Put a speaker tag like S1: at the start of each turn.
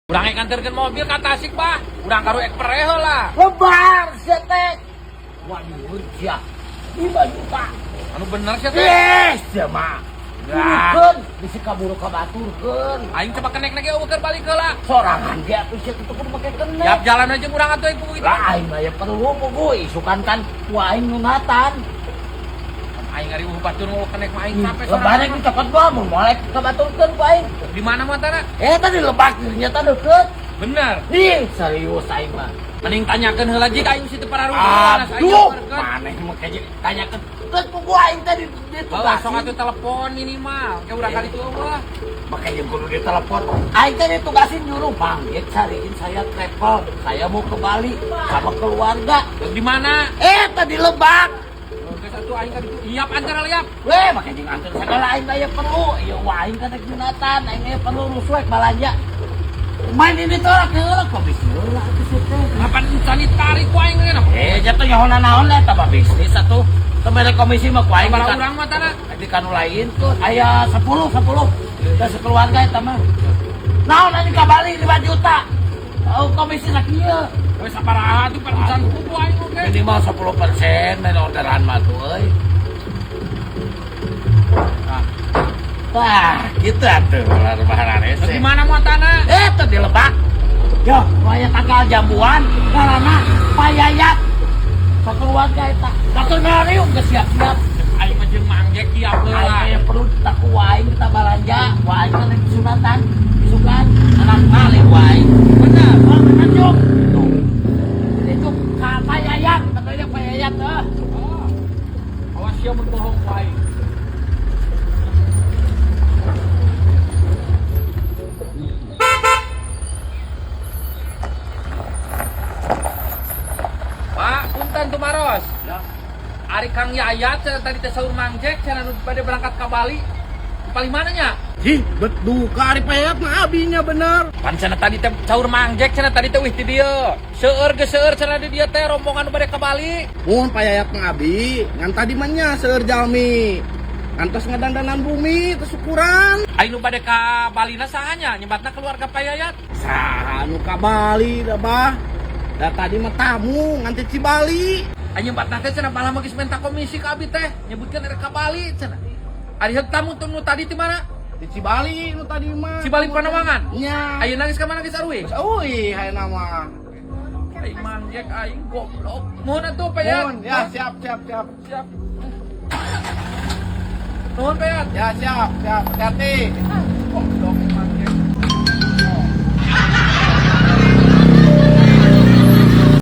S1: Urang nganterkeun mobil ka Tasik, Pak. Urang karo ek pereh lah.
S2: Lebar setek. Waduh, sia. 5 juta.
S1: Anu bener sia teh.
S2: Yes, ya mah. Turkeun, bisa kaburu ka baturkeun.
S1: Aing coba kenek-nek eueuh keur balik heula.
S2: Sorangan ge atuh sia tuh kudu make kenek.
S1: Tiap jalan aja urang atuh ibu itu.
S2: Lah aing mah ya perlu puguy, isukan kan ku aing nunatan.
S1: Aing ngari eueuh batur mau kenek mah aing sampai
S2: Lebarnya ku cepet bae mun molek ka baturkeun ku aing.
S1: Di mana motorna?
S2: Tadi lebak ternyata deket.
S1: Bener.
S2: Nih, serius aing mah.
S1: Mending tanyakeun heula jika aing situ pararuh.
S2: Aduh, maneh mah kayak tanyakeun. Terus ku aing tadi
S1: Bawa sok atuh telepon minimal. Kayak urang kali itu eueuh.
S2: Makanya kudu ditelepon. Aing teh ditugasin nyuruh panggil cariin saya travel. Saya mau ke Bali sama keluarga.
S1: Di mana?
S2: Tadi Lebak.
S1: Geus atuh aing ka ditu. Iap antar liap.
S2: Weh, makanya jeung antar segala aing aya perlu. Ieu wah aing kana Junatan, aing aya perlu rusuek balanja. Main ini tolak heula kok bisa heula atuh situ.
S1: Ngapan sanitari ku aing geuna.
S2: Jatuh nyahonan naon eta mah bisnis atuh. Temere komisi mah ku aing
S1: Para urang mah tana.
S2: di kanu lain tuh aya 10 dan sekeluarga eta mah. Naon anjing ka Bali 5 juta. Oh, komisi nak ieu.
S1: Wes saparaha tuh perusahaan ku aing oge.
S2: Minimal 10% dari orderan mah tuh euy. Wah, gitu atuh lebaran ese.
S1: Gimana mau tanah?
S2: Eta di Lebak. Yo, raya tanggal jambuan karena payayat. Sekeluarga eta. Katur ngariung geus siap-siap.
S1: Aing mah jeung manggek kiap heula.
S2: Aing aya perlu tak kuaing kita balanja, kuaing kan di sunatan, isukan anak kali kuaing. Bener, bener juk. Tuh. Ini juk ka payayat, katanya payayat teh.
S1: Awas sia mun bohong ku aing. Pak, punten tuh Maros.
S2: Ya.
S1: Ari Kang Yayat cenah tadi teh saur mangjek cenah nu pada berangkat ka Bali. Paling mananya?
S3: Ih, betul ka ari payat mah abinya bener.
S1: Pan cenah tadi teh saur mangjek cenah tadi teh wih ti dieu. Seueur ge seueur cenah di dieu teh rombongan nu bade ka Bali.
S3: Mun payat mah abi, ngan tadi mah nya seueur jalmi. Kantos ngadandanan bumi teu syukuran.
S1: Aing nu bade ka Bali na sahanya nyebatna keluarga Payayat.
S3: Saha anu ka Bali da bah. Da tadi mah tamu ngan teh Cibali.
S1: Aing nyebatna teh cenah balah mah geus menta komisi ka abi teh nyebutkeun ari ka Bali cenah. Ari heuk tamu tuh nu tadi ti mana?
S3: Di Cibali nu tadi mah.
S1: Cibali Panawangan.
S3: Nya.
S1: Ayeuna geus ka mana geus arwi?
S3: Euy, hayeuna mah.
S1: Aing mangjek aing goblok. Mohon atuh Payat.
S3: Mun, ya siap.
S1: Siap. Nuhun Payat.
S3: Ya siap, hati-hati.
S1: Goblok.